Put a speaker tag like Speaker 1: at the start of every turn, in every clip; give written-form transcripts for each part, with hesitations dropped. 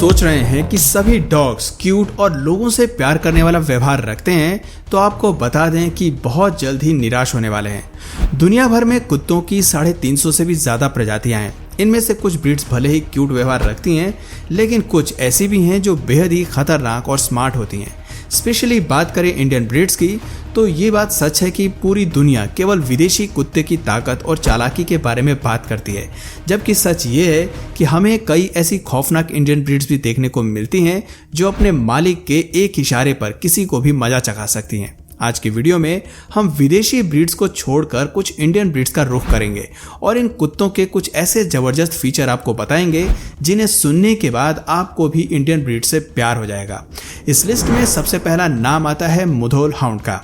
Speaker 1: सोच रहे हैं कि सभी डॉग्स क्यूट और लोगों से प्यार करने वाला व्यवहार रखते हैं, तो आपको बता दें कि बहुत जल्द ही निराश होने वाले हैं। दुनिया भर में कुत्तों की 350 से भी ज्यादा प्रजातियां हैं। इनमें से कुछ ब्रीड्स भले ही क्यूट व्यवहार रखती हैं, लेकिन कुछ ऐसी भी हैं जो बेहद ही खतरनाक और स्मार्ट होती हैं। स्पेशली बात करें इंडियन ब्रीड्स की, तो ये बात सच है कि पूरी दुनिया केवल विदेशी कुत्ते की ताकत और चालाकी के बारे में बात करती है, जबकि सच ये है कि हमें कई ऐसी खौफनाक इंडियन ब्रीड्स भी देखने को मिलती हैं जो अपने मालिक के एक इशारे पर किसी को भी मजा चखा सकती हैं। आज की वीडियो में हम विदेशी ब्रीड्स को छोड़कर कुछ इंडियन ब्रीड्स का रुख करेंगे और इन कुत्तों के कुछ ऐसे जबरदस्त फीचर आपको बताएंगे जिन्हें सुनने के बाद आपको भी इंडियन ब्रीड से प्यार हो जाएगा। इस लिस्ट में सबसे पहला नाम आता है मुधोल हाउंड का।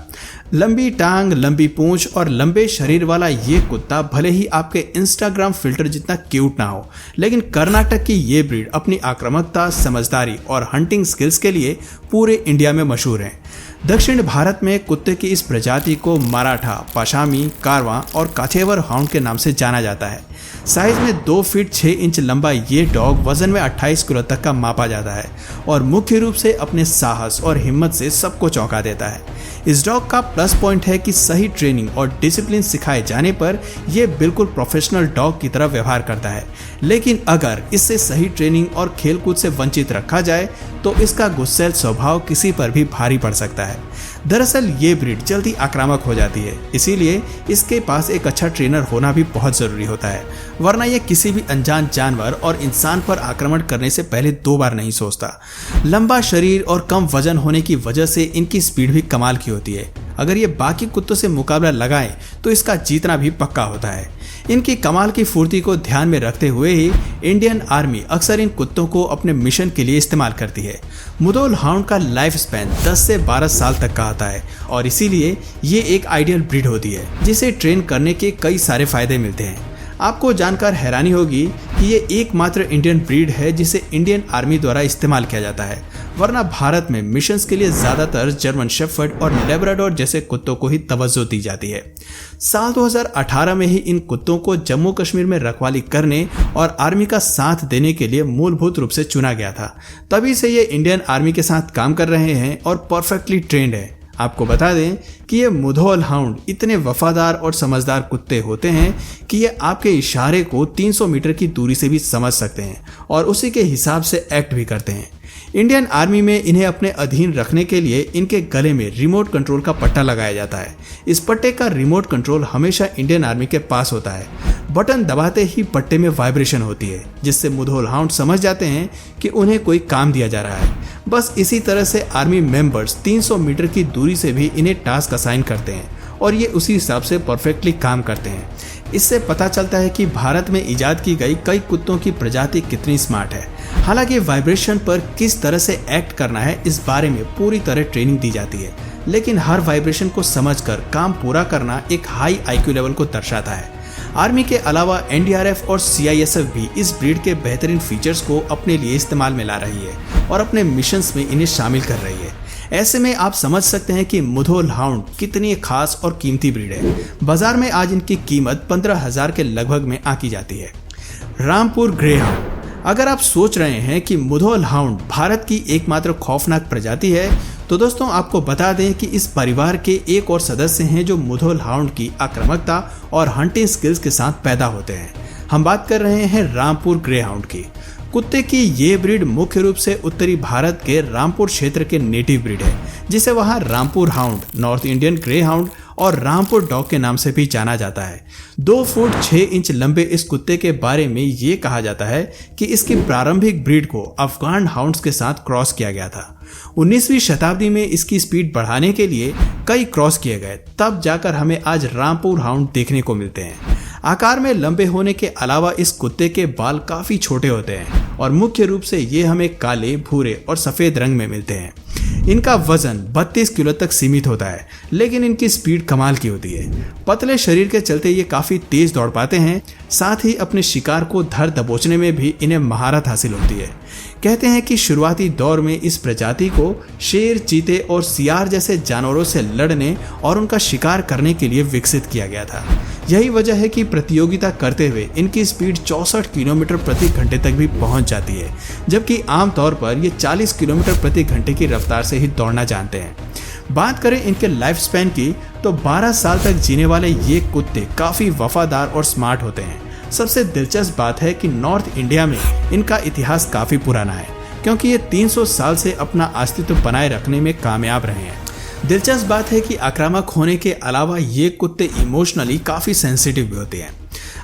Speaker 1: लंबी टांग, लंबी पूंछ और लंबे शरीर वाला ये कुत्ता भले ही आपके इंस्टाग्राम फिल्टर जितना क्यूट ना हो, लेकिन कर्नाटक की ये ब्रीड अपनी आक्रामकता, समझदारी और हंटिंग स्किल्स के लिए पूरे इंडिया में मशहूर है। दक्षिण भारत में कुत्ते की इस प्रजाति को मराठा, पशामी, कारवां और काथेवर हाउंड के नाम से जाना जाता है। साइज में 2 फीट 6 इंच लंबा ये डॉग वजन में 28 किलो तक का मापा जाता है और मुख्य रूप से अपने साहस और हिम्मत से सबको चौंका देता है। इस डॉग का प्लस पॉइंट है कि सही ट्रेनिंग और डिसिप्लिन सिखाए जाने पर यह बिल्कुल प्रोफेशनल डॉग की तरह व्यवहार करता है, लेकिन अगर इससे सही ट्रेनिंग और खेलकूद से वंचित रखा जाए तो इसका गुस्सैल स्वभाव किसी पर भी भारी पड़ सकता है। दरअसल ये ब्रीड जल्दी आक्रामक हो जाती है, इसीलिए इसके पास एक अच्छा ट्रेनर होना भी बहुत जरूरी होता है, वरना ये किसी भी अनजान जानवर और इंसान पर आक्रमण करने से पहले 2 बार नहीं सोचता। लंबा शरीर और कम वजन होने की वजह से इनकी स्पीड भी कमाल की होती है। अगर ये बाकी कुत्तों से मुकाबला लगाएं तो इसका जीतना भी पक्का होता है। इनकी कमाल की फुर्ती को ध्यान में रखते हुए ही इंडियन आर्मी अक्सर इन कुत्तों को अपने मिशन के लिए इस्तेमाल करती है। मुधोल हाउंड का लाइफ स्पैन 10 से 12 साल तक का आता है और इसीलिए ये एक आइडियल ब्रीड होती है जिसे ट्रेन करने के कई सारे फायदे मिलते हैं। आपको जानकर हैरानी होगी कि ये एकमात्र इंडियन ब्रीड है जिसे इंडियन आर्मी द्वारा इस्तेमाल किया जाता है, वरना भारत में मिशंस के लिए ज्यादातर जर्मन शेफर्ड और लेब्राडोर जैसे कुत्तों को ही तवज्जो दी जाती है। साल 2018 में ही इन कुत्तों को जम्मू कश्मीर में रखवाली करने और आर्मी का साथ देने के लिए मूलभूत रूप से चुना गया था। तभी से ये इंडियन आर्मी के साथ काम कर रहे हैं और परफेक्टली ट्रेंड है। आपको बता दें कि ये मुधोल हाउंड इतने वफादार और समझदार कुत्ते होते हैं कि ये आपके इशारे को 300 मीटर की दूरी से भी समझ सकते हैं और उसी के हिसाब से एक्ट भी करते हैं। इंडियन आर्मी में इन्हें अपने अधीन रखने के लिए इनके गले में रिमोट कंट्रोल का पट्टा लगाया जाता है। इस पट्टे का रिमोट कंट्रोल हमेशा इंडियन आर्मी के पास होता है। बटन दबाते ही पट्टे में वाइब्रेशन होती है, जिससे मुधोल हाउंड समझ जाते हैं कि उन्हें कोई काम दिया जा रहा है। बस इसी तरह से आर्मी मेंबर्स 300 मीटर की दूरी से भी इन्हें टास्क असाइन करते हैं और ये उसी हिसाब से परफेक्टली काम करते हैं। इससे पता चलता है कि भारत में इजाद की गई कई कुत्तों की प्रजाति कितनी स्मार्ट है। हालांकि वाइब्रेशन पर किस तरह से एक्ट करना है इस बारे में पूरी तरह ट्रेनिंग दी जाती है, लेकिन हर वाइब्रेशन को समझकर काम पूरा करना एक हाई आईक्यू लेवल को दर्शाता है। आर्मी के अलावा एनडीआरएफ और सीआईएसएफ भी इस ब्रीड के बेहतरीन फीचर्स को अपने लिए इस्तेमाल में ला रही है और अपने मिशंस में इन्हें शामिल कर रही है। ऐसे में आप समझ सकते हैं कि मुधोल हाउंड कितनी खास और कीमती ब्रीड है। बाजार में आज इनकी कीमत 15,000 के लगभग में आंकी जाती है। Rampur grey hound. अगर आप सोच रहे हैं कि मुधोल हाउंड भारत की एकमात्र खौफनाक प्रजाति है, तो दोस्तों आपको बता दें कि इस परिवार के एक और सदस्य हैं जो मुधोल हाउंड की आक्रामकता और हंटिंग स्किल्स के साथ पैदा होते हैं। हम बात कर रहे हैं रामपुर ग्रे हाउंड की। कुत्ते की ये ब्रीड मुख्य रूप से उत्तरी भारत के रामपुर क्षेत्र के नेटिव ब्रीड है, जिसे वहां Rampur hound, north Indian grey hound और रामपुर डॉग के नाम से भी जाना जाता है। 2 फुट 6 इंच लंबे इस कुत्ते के बारे में ये कहा जाता है कि इसकी प्रारंभिक ब्रीड को अफगान हाउंड्स के साथ क्रॉस किया गया था। 19वीं शताब्दी में इसकी स्पीड बढ़ाने के लिए कई क्रॉस किए गए, तब जाकर हमें आज रामपुर हाउंड देखने को मिलते हैं। आकार में लंबे होने के अलावा इस कुत्ते के बाल काफी छोटे होते हैं और मुख्य रूप से ये हमें काले, भूरे और सफेद रंग में मिलते हैं। इनका वजन 32 किलो तक सीमित होता है, लेकिन इनकी स्पीड कमाल की होती है। पतले शरीर के चलते ये काफी तेज दौड़ पाते हैं, साथ ही अपने शिकार को धर दबोचने में भी इन्हें महारत हासिल होती है। कहते हैं कि शुरुआती दौर में इस प्रजाति को शेर, चीते और सियार जैसे जानवरों से लड़ने और उनका शिकार करने के लिए विकसित किया गया था। यही वजह है कि प्रतियोगिता करते हुए इनकी स्पीड 64 किलोमीटर प्रति घंटे तक भी पहुंच जाती है, जबकि आमतौर पर ये 40 किलोमीटर प्रति घंटे की रफ्तार से ही दौड़ना जानते हैं। बात करें इनके लाइफ स्पैन की तो 12 साल तक जीने वाले ये कुत्ते काफी वफादार और स्मार्ट होते हैं। सबसे दिलचस्प बात है कि नॉर्थ इंडिया में इनका इतिहास काफी पुराना है, क्योंकि ये 300 साल से अपना अस्तित्व बनाए रखने में कामयाब रहे हैं। दिलचस्प बात है कि आक्रामक होने के अलावा ये कुत्ते इमोशनली काफी सेंसिटिव भी होते हैं।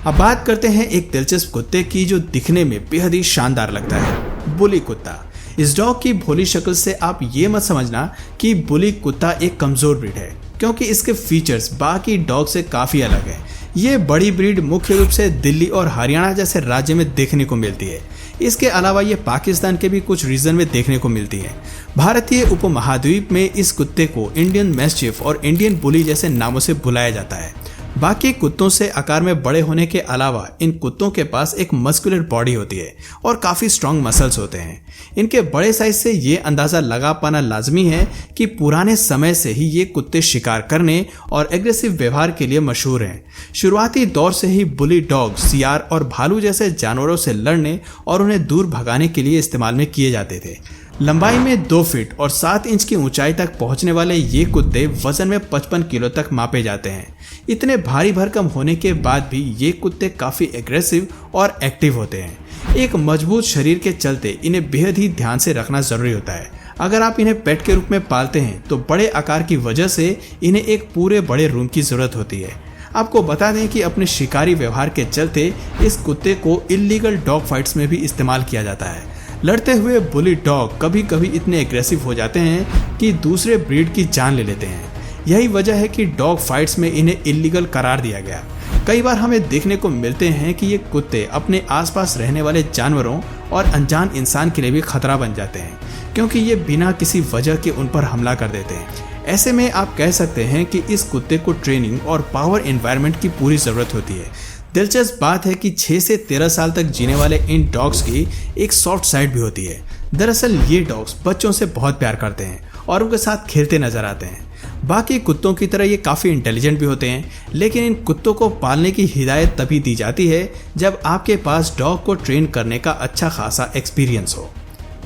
Speaker 1: अब बात करते हैं एक दिलचस्प कुत्ते की जो दिखने में बेहद ही शानदार लगता है, बुली कुत्ता। इस डॉग की भोली शक्ल से आप ये मत समझना कि बुली कुत्ता एक कमजोर ब्रीड है, क्योंकि इसके फीचर्स बाकी डॉग से काफी अलग है। ये बड़ी ब्रीड मुख्य रूप से दिल्ली और हरियाणा जैसे राज्य में देखने को मिलती है। इसके अलावा ये पाकिस्तान के भी कुछ रीजन में देखने को मिलती है। भारतीय उपमहाद्वीप में इस कुत्ते को इंडियन मैस्टिफ और इंडियन बुली जैसे नामों से बुलाया जाता है। बाकी कुत्तों से आकार में बड़े होने के अलावा इन कुत्तों के पास एक मस्कुलर बॉडी होती है और काफी स्ट्रॉन्ग मसल्स होते हैं। इनके बड़े साइज से ये अंदाजा लगा पाना लाजमी है कि पुराने समय से ही ये कुत्ते शिकार करने और एग्रेसिव व्यवहार के लिए मशहूर हैं। शुरुआती दौर से ही बुली डॉग सियार और भालू जैसे जानवरों से लड़ने और उन्हें दूर भगाने के लिए इस्तेमाल में किए जाते थे। लंबाई में 2 फीट और 7 इंच की ऊंचाई तक पहुंचने वाले ये कुत्ते वजन में 55 किलो तक मापे जाते हैं। इतने भारी भरकम होने के बाद भी ये कुत्ते काफी एग्रेसिव और एक्टिव होते हैं। एक मजबूत शरीर के चलते इन्हें बेहद ही ध्यान से रखना जरूरी होता है। अगर आप इन्हें पेट के रूप में पालते हैं तो बड़े आकार की वजह से इन्हें एक पूरे बड़े रूम की जरूरत होती है। आपको बता दें कि अपने शिकारी व्यवहार के चलते इस कुत्ते को इल्लीगल डॉग फाइट्स में भी इस्तेमाल किया जाता है। लड़ते हुए बुली डॉग कभी कभी इतने एग्रेसिव हो जाते हैं कि दूसरे ब्रीड की जान ले लेते हैं। यही वजह है कि डॉग फाइट्स में इन्हें इल्लीगल करार दिया गया। कई बार हमें देखने को मिलते हैं कि ये कुत्ते अपने आसपास रहने वाले जानवरों और अनजान इंसान के लिए भी खतरा बन जाते हैं, क्योंकि ये बिना किसी वजह के उन पर हमला कर देते हैं। ऐसे में आप कह सकते हैं कि इस कुत्ते को ट्रेनिंग और पावर एनवायरनमेंट की पूरी जरूरत होती है। दिलचस्प बात है कि 6 से 13 साल तक जीने वाले इन डॉग्स की एक सॉफ्ट साइड भी होती है। दरअसल ये डॉग्स बच्चों से बहुत प्यार करते हैं और उनके साथ खेलते नजर आते हैं। बाकी कुत्तों की तरह ये काफ़ी इंटेलिजेंट भी होते हैं, लेकिन इन कुत्तों को पालने की हिदायत तभी दी जाती है जब आपके पास डॉग को ट्रेन करने का अच्छा खासा एक्सपीरियंस हो।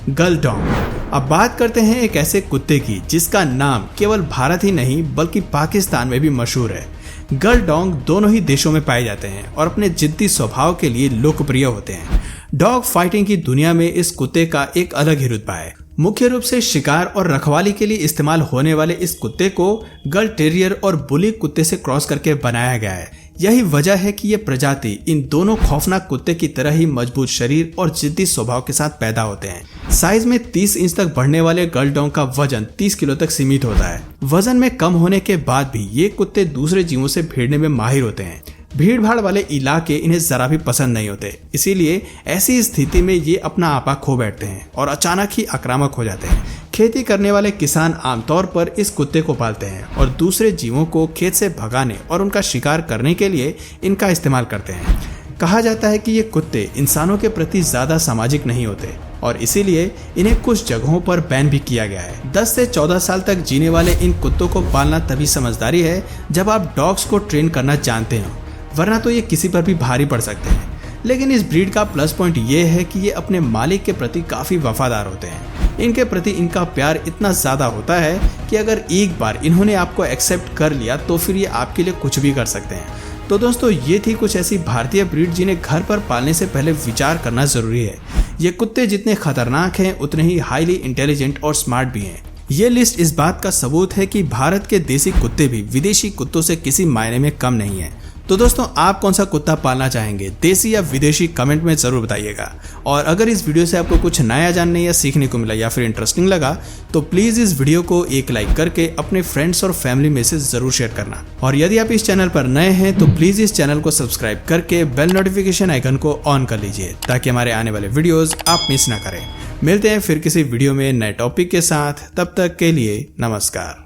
Speaker 1: Girl dog. अब बात करते हैं एक ऐसे कुत्ते की जिसका नाम केवल भारत ही नहीं बल्कि पाकिस्तान में भी मशहूर है। गर्ल डॉग दोनों ही देशों में पाए जाते हैं और अपने जिद्दी स्वभाव के लिए लोकप्रिय होते हैं। डॉग फाइटिंग की दुनिया में इस कुत्ते का एक अलग ही रुतबा है। मुख्य रूप से शिकार और रखवाली के लिए इस्तेमाल होने वाले इस कुत्ते को गर्ल टेरियर और बुली कुत्ते से क्रॉस करके बनाया गया है। यही वजह है कि ये प्रजाति इन दोनों खौफनाक कुत्ते की तरह ही मजबूत शरीर और जिद्दी स्वभाव के साथ पैदा होते हैं। साइज में 30 इंच तक बढ़ने वाले गर्ल डॉग का वजन 30 किलो तक सीमित होता है। वजन में कम होने के बाद भी ये कुत्ते दूसरे जीवों से भिड़ने में माहिर होते हैं। भीड़ भाड़ वाले इलाके इन्हें जरा भी पसंद नहीं होते, इसीलिए ऐसी स्थिति में ये अपना आपा खो बैठते हैं और अचानक ही आक्रामक हो जाते हैं। खेती करने वाले किसान आमतौर पर इस कुत्ते को पालते हैं और दूसरे जीवों को खेत से भगाने और उनका शिकार करने के लिए इनका इस्तेमाल करते हैं। कहा जाता है कि ये कुत्ते इंसानों के प्रति ज्यादा सामाजिक नहीं होते और इसीलिए इन्हें कुछ जगहों पर बैन भी किया गया है। 10 से 14 साल तक जीने वाले इन कुत्तों को पालना तभी समझदारी है जब आप डॉग्स को ट्रेन करना जानते हो, वरना तो ये किसी पर भी भारी पड़ सकते हैं। लेकिन इस ब्रीड का प्लस पॉइंट ये है कि ये अपने मालिक के प्रति काफी वफादार होते हैं। इनके प्रति इनका प्यार इतना ज्यादा होता है कि अगर एक बार इन्होंने आपको एक्सेप्ट कर लिया तो फिर ये आपके लिए कुछ भी कर सकते हैं। तो दोस्तों, ये थी कुछ ऐसी भारतीय ब्रीड जिन्हें घर पर पालने से पहले विचार करना जरूरी है। ये कुत्ते जितने खतरनाक हैं उतने ही हाईली इंटेलिजेंट और स्मार्ट भी हैं। ये लिस्ट इस बात का सबूत है कि भारत के देसी कुत्ते भी विदेशी कुत्तों से किसी मायने में कम नहीं है। तो दोस्तों, आप कौन सा कुत्ता पालना चाहेंगे, देसी या विदेशी? कमेंट में जरूर बताइएगा। और अगर इस वीडियो से आपको कुछ नया जानने या सीखने को मिला या फिर इंटरेस्टिंग लगा तो प्लीज इस वीडियो को एक लाइक करके अपने फ्रेंड्स और फैमिली में से जरूर शेयर करना। और यदि आप इस चैनल पर नए हैं तो प्लीज इस चैनल को सब्सक्राइब करके बेल नोटिफिकेशन आइकन को ऑन कर लीजिए ताकि हमारे आने वाले वीडियोज आप मिस ना करें। मिलते हैं फिर किसी वीडियो में नए टॉपिक के साथ, तब तक के लिए नमस्कार।